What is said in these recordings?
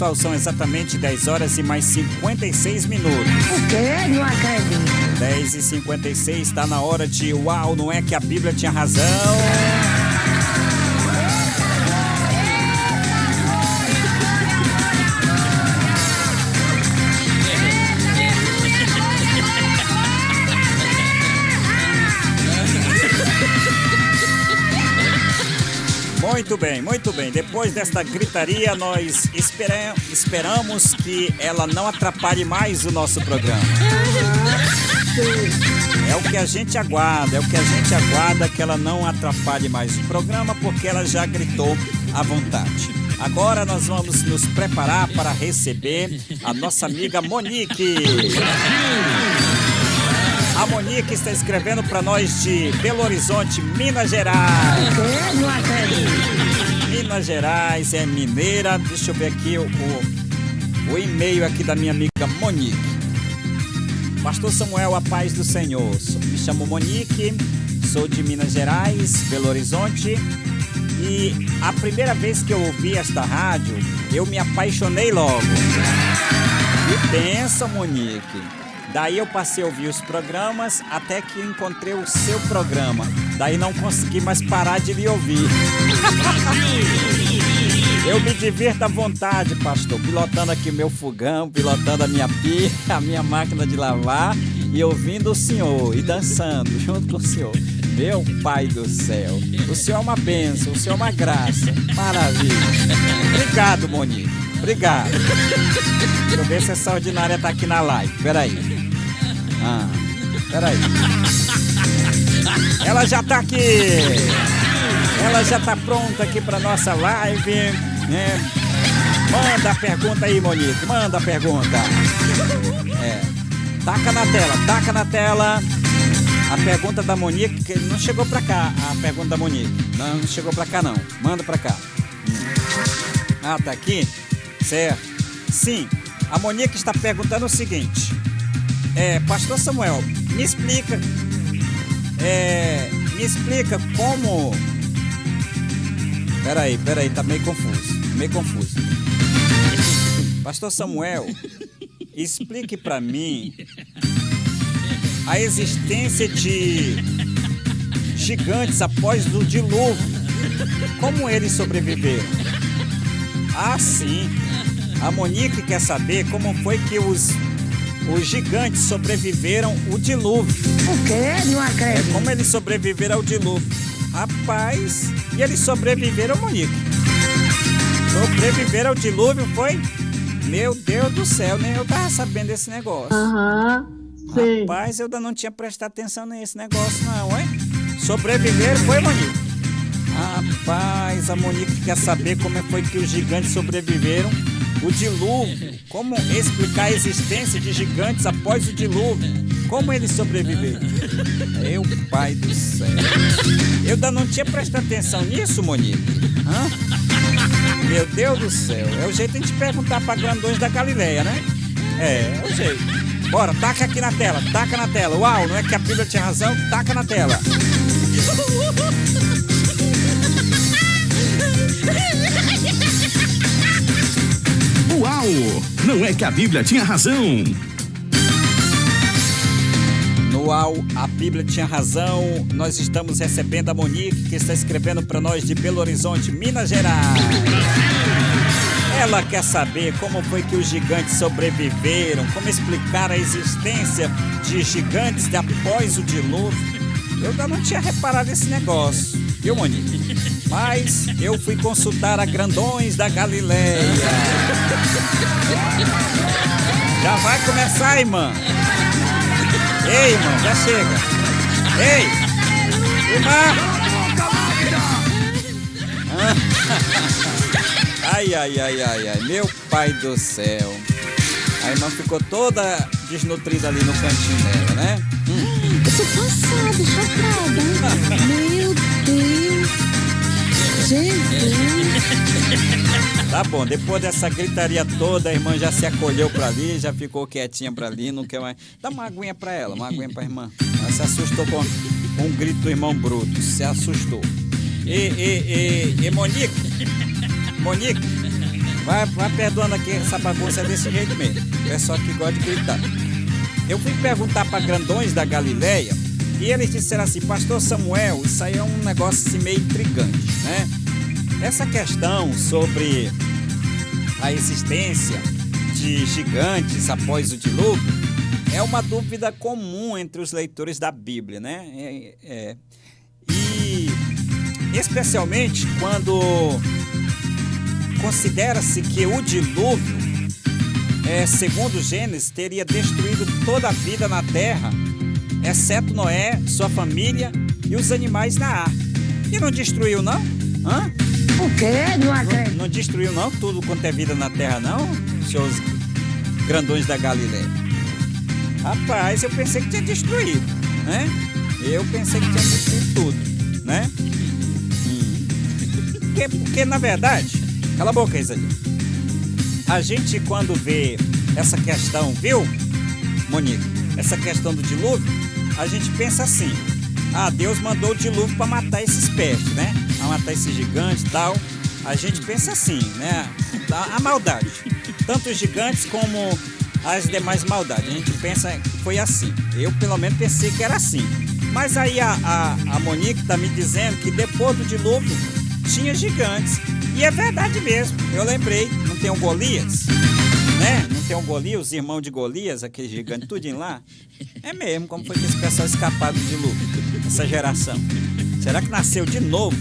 pessoal, são exatamente 10 horas e mais 56 minutos. O quê? Não acredito. 10h56, está na hora de uau, não é que a Bíblia tinha razão? Muito bem, muito bem. Depois desta gritaria, nós esperamos que ela não atrapalhe mais o nosso programa. É o que a gente aguarda, que ela não atrapalhe mais o programa, porque ela já gritou à vontade. Agora nós vamos nos preparar para receber a nossa amiga Monique. A Monique está escrevendo para nós de Belo Horizonte, Minas Gerais. Não acredito. Minas Gerais, é mineira. Deixa eu ver aqui o e-mail aqui da minha amiga Monique. Pastor Samuel, a paz do Senhor. Me chamo Monique, sou de Minas Gerais, Belo Horizonte. E a primeira vez que eu ouvi esta rádio, eu me apaixonei logo. E pensa, Monique. Daí eu passei a ouvir os programas até que encontrei o seu programa. Daí não consegui mais parar de lhe ouvir. Eu me divirto à vontade, pastor, pilotando aqui meu fogão, pilotando a minha pia, a minha máquina de lavar e ouvindo o senhor e dançando junto com o senhor. Meu Pai do céu, o senhor é uma bênção, o senhor é uma graça, maravilha. Obrigado, Monique, obrigado. Deixa eu ver se essa ordinária tá aqui na live, peraí. Peraí. Ela já tá aqui. Ela já tá pronta aqui pra nossa live, né? Manda a pergunta aí, Monique. Manda a pergunta. Taca na tela. A pergunta da Monique, que não chegou pra cá. A pergunta da Monique. Não chegou pra cá, não. Manda pra cá. Tá aqui? Certo. Sim. A Monique está perguntando o seguinte. Pastor Samuel, me explica como... Peraí, tá meio confuso. Pastor Samuel, explique pra mim a existência de gigantes após o dilúvio. Como eles sobreviveram? Sim. A Monique quer saber como foi que os gigantes sobreviveram o dilúvio. O quê? Não acredito. Como eles sobreviveram ao dilúvio? Rapaz, e eles sobreviveram, Monique? Sobreviveram ao dilúvio, foi? Meu Deus do céu, nem eu tava sabendo desse negócio. Sim. Rapaz, eu ainda não tinha prestado atenção nesse negócio não, hein? Sobreviveram, foi, Monique? Rapaz, a Monique quer saber como foi que os gigantes sobreviveram o dilúvio. Como explicar a existência de gigantes após o dilúvio? Como eles sobreviveram? Meu Pai do céu. Eu ainda não tinha prestado atenção nisso, Monique. Meu Deus do céu. É o jeito de a gente perguntar para grandões da Galileia, né? É o jeito. Bora, taca aqui na tela. Taca na tela. Uau, não é que a Bíblia tinha razão? Taca na tela. Uau! Não é que a Bíblia tinha razão? No Uau, a Bíblia tinha razão. Nós estamos recebendo a Monique, que está escrevendo para nós de Belo Horizonte, Minas Gerais. Ela quer saber como foi que os gigantes sobreviveram, como explicar a existência de gigantes após o dilúvio. Eu ainda não tinha reparado esse negócio, viu, Monique? Mas eu fui consultar a grandões da Galileia. Já vai começar, irmã. Ei, irmã, já chega. Ei, irmã. Ai, meu Pai do céu. A irmã ficou toda desnutrida ali no cantinho dela, né? Eu tô passada, chocada. Meu Deus. Jesus. Tá bom, depois dessa gritaria toda, a irmã já se acolheu pra ali, já ficou quietinha pra ali, não quer mais. Dá uma aguinha pra ela, uma aguinha pra irmã. Ela se assustou com um grito do irmão Bruto, se assustou. Monique, Vai perdoando aqui, essa bagunça é desse jeito mesmo. O pessoal que gosta de gritar. Eu fui perguntar para grandões da Galileia e eles disseram assim: Pastor Samuel, isso aí é um negócio assim, meio intrigante, né? Essa questão sobre a existência de gigantes após o dilúvio é uma dúvida comum entre os leitores da Bíblia, né? E especialmente quando considera-se que o dilúvio, segundo Gênesis, teria destruído toda a vida na terra, exceto Noé, sua família e os animais na arca. E não destruiu, não? Hã? O quê? Não acredito. Não destruiu, não? Tudo quanto é vida na terra, não? Seus grandões da Galileia. Rapaz, eu pensei que tinha destruído, né? Eu pensei que tinha destruído tudo, né? Porque na verdade... Cala a boca, Isaías. A gente, quando vê essa questão, viu, Monique? Essa questão do dilúvio, a gente pensa assim: Deus mandou o dilúvio para matar esses pestes, né? Para matar esses gigantes e tal. A gente pensa assim, né? A maldade. Tanto os gigantes como as demais maldades. A gente pensa que foi assim. Eu, pelo menos, pensei que era assim. Mas aí a Monique está me dizendo que depois do dilúvio tinha gigantes. E é verdade mesmo, eu lembrei, não tem um Golias, né? Não tem um Golias, os irmãos de Golias, aquele gigante tudinho lá? É mesmo, como foi que esse pessoal escapou do dilúvio, essa geração? Será que nasceu de novo?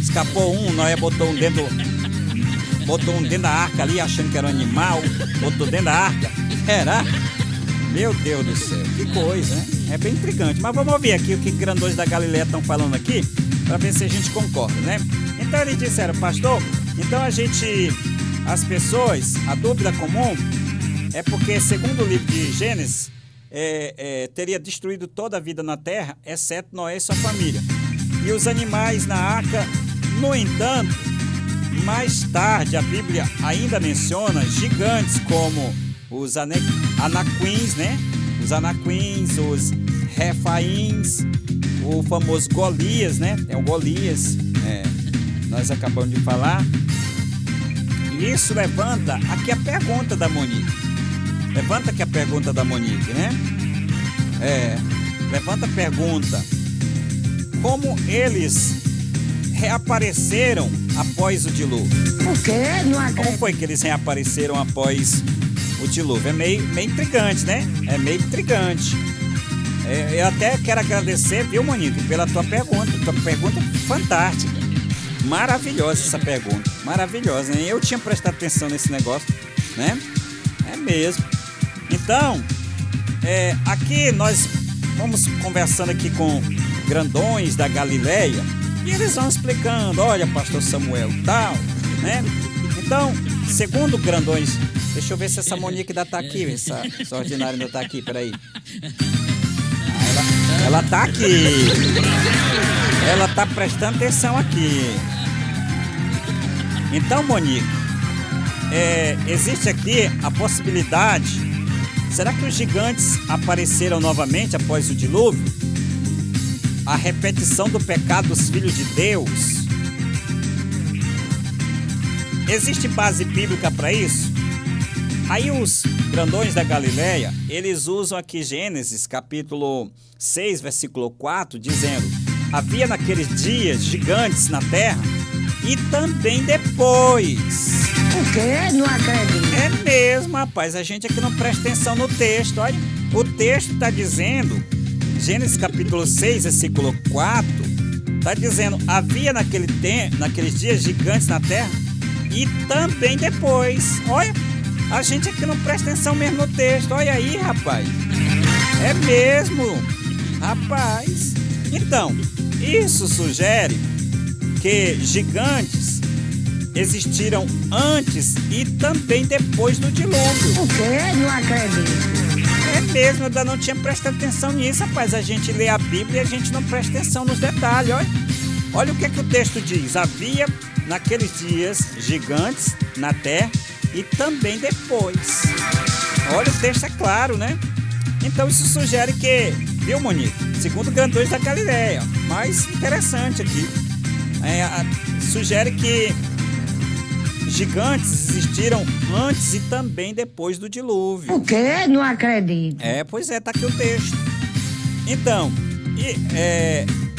Escapou um, Noé botou um dentro da arca ali, achando que era um animal, botou dentro da arca. Será? Meu Deus do céu, que coisa, né? É bem intrigante, mas vamos ouvir aqui o que grandões da Galileia estão falando aqui, para ver se a gente concorda, né? Então eles disseram: pastor, então as pessoas, a dúvida comum é porque, segundo o livro de Gênesis, teria destruído toda a vida na terra, exceto Noé e sua família. E os animais na arca. No entanto, mais tarde a Bíblia ainda menciona gigantes como os anaquins, né? Os anaquins, os refaíns, o famoso Golias, né? É o Golias, nós acabamos de falar. E isso levanta aqui a pergunta da Monique. Levanta aqui a pergunta da Monique, né? Levanta a pergunta: como eles reapareceram após o dilúvio? O quê? Não acredito. Como foi que eles reapareceram após o dilúvio? É meio intrigante, né? É meio intrigante. Eu até quero agradecer, viu, Monique, pela tua pergunta. Tua pergunta fantástica. Maravilhosa essa pergunta. Maravilhosa, né? Eu tinha prestado atenção nesse negócio, né? É mesmo. Então, aqui nós vamos conversando aqui com grandões da Galileia e eles vão explicando: olha, pastor Samuel, tal, né? Então, segundo grandões, deixa eu ver se essa Monique ainda tá aqui, essa ordinária ainda tá aqui, peraí. Ela tá aqui. Ela tá prestando atenção aqui. Então, Monique, existe aqui a possibilidade. Será que os gigantes apareceram novamente após o dilúvio? A repetição do pecado dos filhos de Deus? Existe base bíblica para isso? Aí os grandões da Galileia, eles usam aqui Gênesis capítulo 6, versículo 4, dizendo: havia naqueles dias gigantes na terra e também depois. O quê? Não acredito. É mesmo, rapaz, a gente aqui não presta atenção no texto, olha. O texto está dizendo, Gênesis capítulo 6, versículo 4, está dizendo: havia naqueles dias gigantes na terra e também depois. Olha, a gente aqui não presta atenção mesmo no texto, olha aí, rapaz. É mesmo, rapaz. Então, isso sugere que gigantes existiram antes e também depois do dilúvio. O quê? Não acredito. É mesmo, eu ainda não tinha prestado atenção nisso, rapaz. A gente lê a Bíblia e a gente não presta atenção nos detalhes, olha. Olha o que o texto diz: havia naqueles dias gigantes na terra e também depois. Olha, o texto é claro, né? Então isso sugere que, viu, Monique? Segundo grandões da Galileia, mais interessante aqui, sugere que gigantes existiram antes e também depois do dilúvio. O quê? Não acredito. Pois é, tá aqui o texto. Então,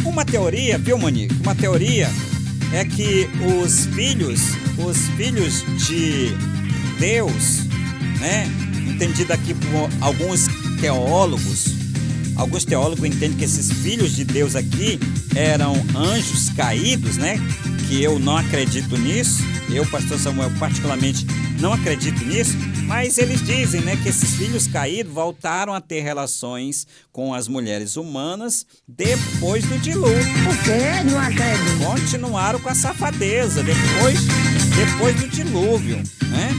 uma teoria, viu, Monique? Uma teoria é que os filhos de Deus, né? Entendido aqui por alguns teólogos entendem que esses filhos de Deus aqui eram anjos caídos, né? Que eu não acredito nisso. Eu, pastor Samuel, particularmente não acredito nisso, mas eles dizem, né, que esses filhos caídos voltaram a ter relações com as mulheres humanas depois do dilúvio. O quê? Não acredito. Continuaram com a safadeza depois do dilúvio, né?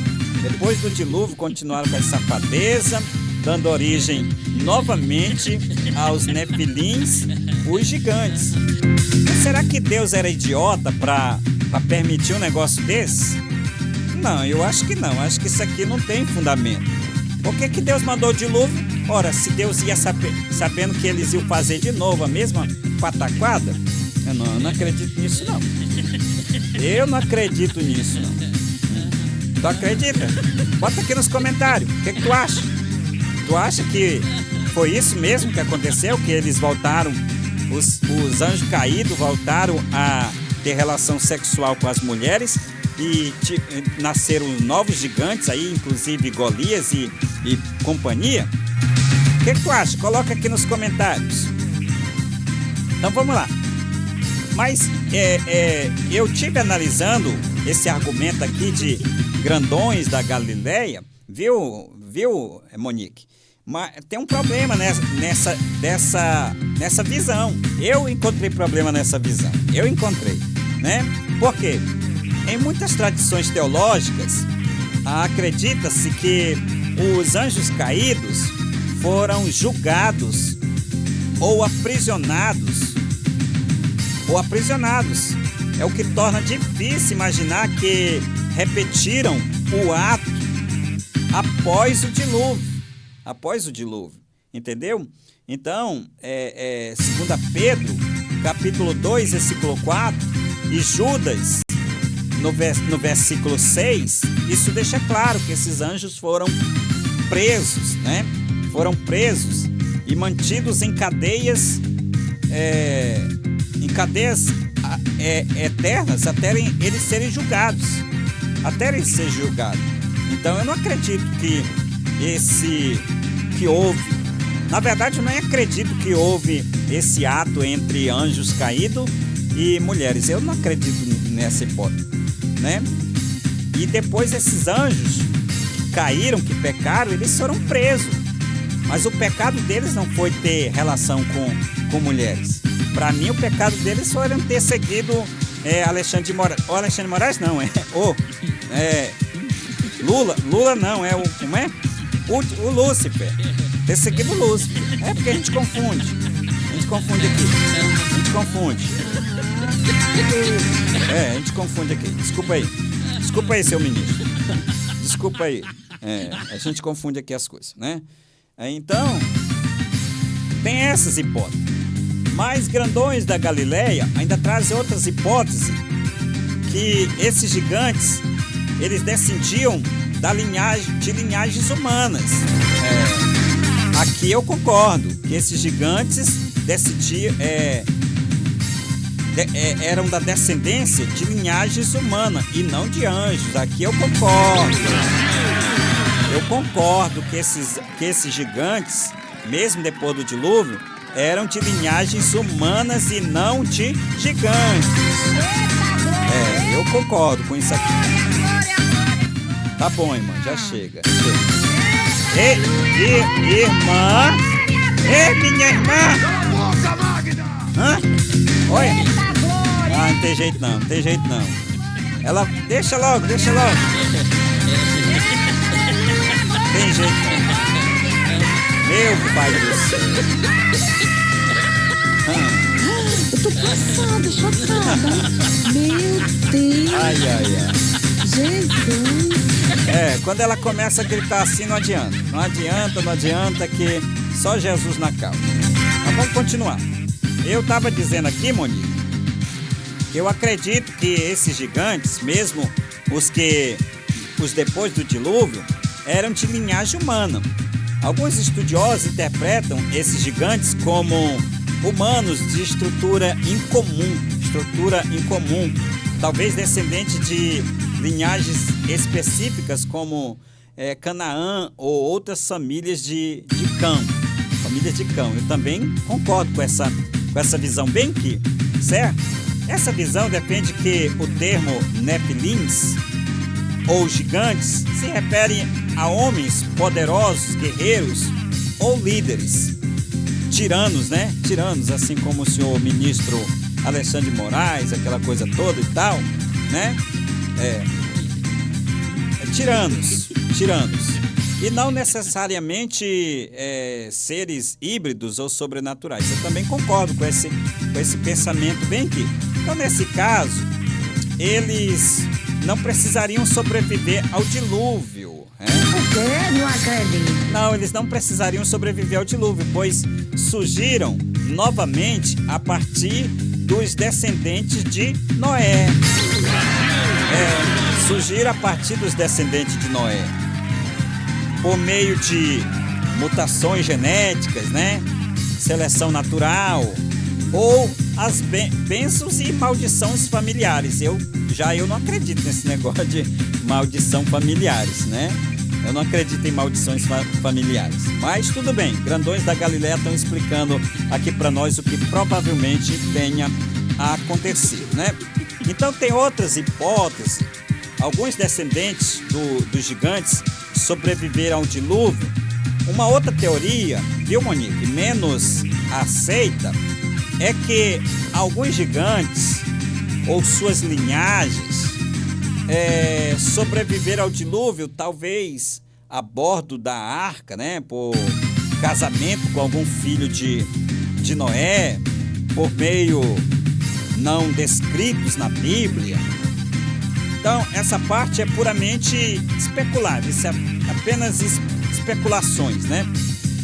Depois do dilúvio continuaram com a safadeza, dando origem novamente aos nefilins, os gigantes. Mas será que Deus era idiota para permitir um negócio desse? Não, eu acho que não. Acho que isso aqui não tem fundamento. Por que Deus mandou o dilúvio? Ora, se Deus ia sabendo que eles iam fazer de novo a mesma pataquada, eu não acredito nisso, não. Eu não acredito nisso, não. Tu acredita? Bota aqui nos comentários. O que tu acha? Tu acha que foi isso mesmo que aconteceu? Que eles voltaram, os anjos caídos voltaram a ter relação sexual com as mulheres e nasceram novos gigantes aí, inclusive Golias e companhia? O que tu acha? Coloca aqui nos comentários. Então vamos lá. Mas eu tive analisando esse argumento aqui de grandões da Galileia, viu, Monique? Mas tem um problema nessa visão. Eu encontrei problema nessa visão. Eu encontrei, né? Por quê? Em muitas tradições teológicas, acredita-se que os anjos caídos foram julgados ou aprisionados. É o que torna difícil imaginar que repetiram o ato após o dilúvio, entendeu? Então, 2 Pedro, capítulo 2, versículo 4, e Judas, no versículo 6, isso deixa claro que esses anjos foram presos, né? Foram presos e mantidos em cadeias eternas até eles serem julgados. Então eu não acredito que houve. Na verdade, eu nem acredito que houve esse ato entre anjos caídos e mulheres. Eu não acredito nessa hipótese, né? E depois esses anjos que caíram, que pecaram, eles foram presos. Mas o pecado deles não foi ter relação com mulheres. Para mim, o pecado deles foi ter seguido Alexandre de Moraes. O Alexandre de Moraes não, Lula não, como é? O Lúcifer. Ter seguido o Lúcifer. É porque a gente confunde. A gente confunde aqui. A gente confunde aqui. Desculpa aí, seu ministro. Desculpa aí. A gente confunde aqui as coisas, né? Então, tem essas hipóteses. Mas grandões da Galileia ainda trazem outras hipóteses, que esses gigantes, eles descendiam de linhagens humanas. Aqui eu concordo que esses gigantes eram da descendência de linhagens humanas e não de anjos. Aqui eu concordo. Eu concordo que esses gigantes, mesmo depois do dilúvio, eram de linhagens humanas e não de gigantes. Eu concordo com isso aqui. Tá bom, irmã, já chega. Irmã! Ei, minha irmã! Hã? Oi? Ah, não tem jeito não. Ela, deixa logo. Tem jeito não. Meu pai do céu. Eu tô passada, chocada. Meu Deus. Ai. Jesus. Quando ela começa a gritar assim, não adianta. Não adianta que só Jesus na causa. Mas vamos continuar. Eu tava dizendo aqui, Monique, que eu acredito que esses gigantes, mesmo os depois do dilúvio eram de linhagem humana. Alguns estudiosos interpretam esses gigantes como humanos de estrutura incomum, talvez descendente de linhagens específicas como Canaã ou outras famílias de cão. Eu também concordo com essa visão bem aqui, certo? Essa visão defende que o termo Nephilims, ou gigantes, se refere a homens poderosos, guerreiros ou líderes. Tiranos, né? Tiranos, assim como o senhor ministro Alexandre de Moraes, aquela coisa toda e tal, né? Tiranos. E não necessariamente seres híbridos ou sobrenaturais. Eu também concordo com esse pensamento bem aqui. Então, nesse caso, eles não precisariam sobreviver ao dilúvio. O quê? Não acredito. Não, eles não precisariam sobreviver ao dilúvio, pois surgiram novamente a partir dos descendentes de Noé. Surgiram a partir dos descendentes de Noé. Por meio de mutações genéticas, né? Seleção natural, ou as bênçãos e maldições familiares. Eu não acredito nesse negócio de maldição familiares, né? Eu não acredito em maldições familiares. Mas tudo bem, grandões da Galileia estão explicando aqui para nós o que provavelmente tenha acontecido, né? Então tem outras hipóteses. Alguns descendentes dos gigantes sobreviveram ao dilúvio. Uma outra teoria, viu, Monique, menos aceita, é que alguns gigantes ou suas linhagens sobreviveram ao dilúvio, talvez a bordo da arca, né, por casamento com algum filho de Noé, por meio não descritos na Bíblia. Então, essa parte é puramente especulável, isso é apenas especulações, né?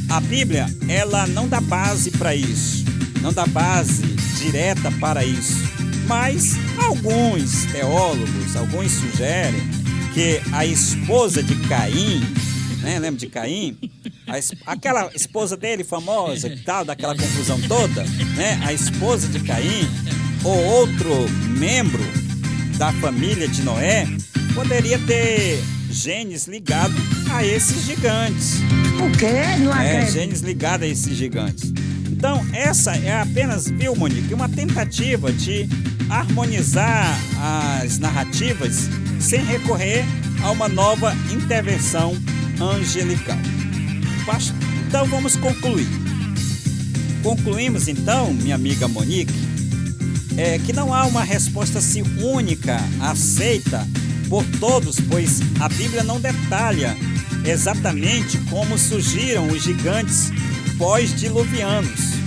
A Bíblia, ela não dá base para isso, não dá base direta para isso, mas alguns teólogos, alguns sugerem que a esposa de Caim, né? Lembra de Caim? Aquela esposa dele famosa e tal, daquela confusão toda, né? A esposa de Caim, ou outro membro da família de Noé, poderia ter genes ligados a esses gigantes. O quê? Não acredito. Genes ligados a esses gigantes. Então, essa é apenas, viu, Monique, uma tentativa de harmonizar as narrativas sem recorrer a uma nova intervenção angelical. Então, vamos concluir. Concluímos, então, minha amiga Monique, que não há uma resposta assim única, aceita por todos, pois a Bíblia não detalha exatamente como surgiram os gigantes pós-diluvianos.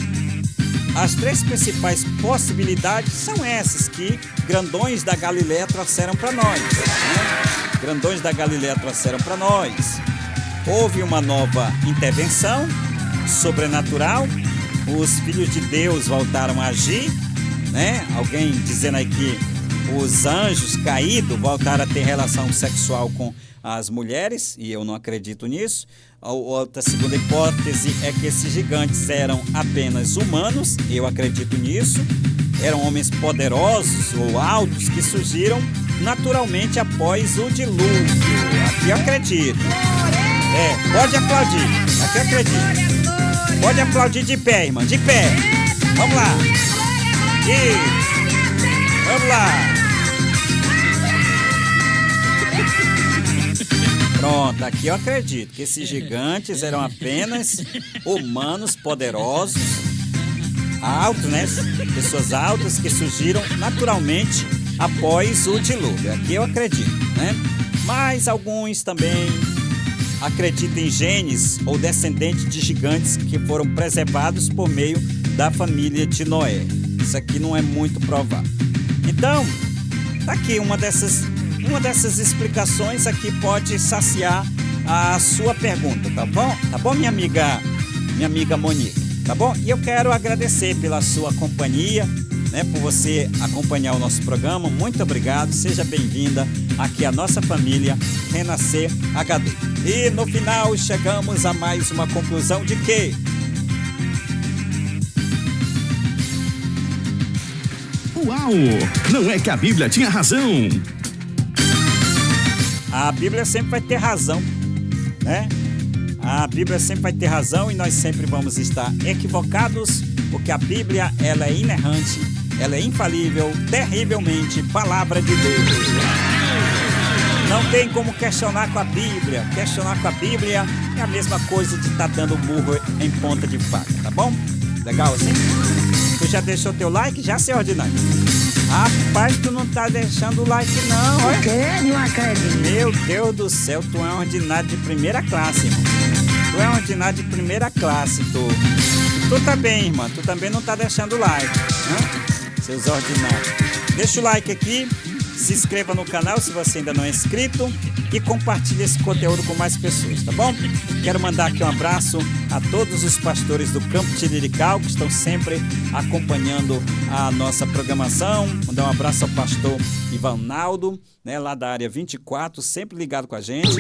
As três principais possibilidades são essas que grandões da Galileia trouxeram para nós, né? Grandões da Galileia trouxeram para nós. Houve uma nova intervenção sobrenatural, os filhos de Deus voltaram a agir, né? Alguém dizendo aí que os anjos caídos voltaram a ter relação sexual com as mulheres, e eu não acredito nisso. A outra segunda hipótese é que esses gigantes eram apenas humanos, eu acredito nisso. Eram homens poderosos ou altos que surgiram naturalmente após o dilúvio. Aqui eu acredito. Pode aplaudir. Aqui eu acredito. Pode aplaudir de pé, irmã, de pé. Vamos lá. Vamos lá. Pronto, aqui eu acredito que esses gigantes eram apenas humanos poderosos, altos, né? Pessoas altas que surgiram naturalmente após o dilúvio. Aqui eu acredito, né? Mas alguns também acreditam em genes ou descendentes de gigantes que foram preservados por meio da família de Noé. Isso aqui não é muito provável. Então, tá aqui uma dessas explicações aqui pode saciar a sua pergunta, tá bom? Tá bom, minha amiga Monique, tá bom? E eu quero agradecer pela sua companhia, né? Por você acompanhar o nosso programa. Muito obrigado, seja bem-vinda aqui a nossa família Renascer HD. E no final chegamos a mais uma conclusão de que Uau! Não é que a Bíblia tinha razão. A Bíblia sempre vai ter razão, né? A Bíblia sempre vai ter razão e nós sempre vamos estar equivocados, porque a Bíblia, ela é inerrante, ela é infalível, terrivelmente palavra de Deus. Não tem como questionar com a Bíblia. Questionar com a Bíblia é a mesma coisa de estar dando murro em ponta de faca, tá bom? Legal assim? Tu já deixou teu like? Já, seu ordinário? Rapaz, tu não tá deixando o like não, Por olha. quê? Não acredito. Meu Deus do céu, tu é um ordinário de primeira classe, irmão. Tu é um ordinário de primeira classe, tu. Tu também, irmã, tu também não tá deixando o like, né? Seus ordinários. Deixa o like aqui, se inscreva no canal se você ainda não é inscrito e compartilhe esse conteúdo com mais pessoas, tá bom? Quero mandar aqui um abraço a todos os pastores do Campo Tirirical que estão sempre acompanhando a nossa programação. Mandar um abraço ao pastor Ivanaldo, né, lá da área 24, sempre ligado com a gente.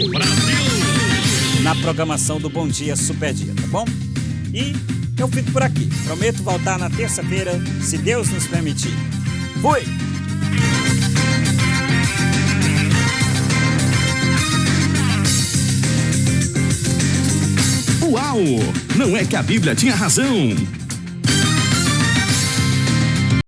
Na programação do Bom Dia Super Dia, tá bom? E eu fico por aqui. Prometo voltar na terça-feira, se Deus nos permitir. Fui! Uau! Não é que a Bíblia tinha razão.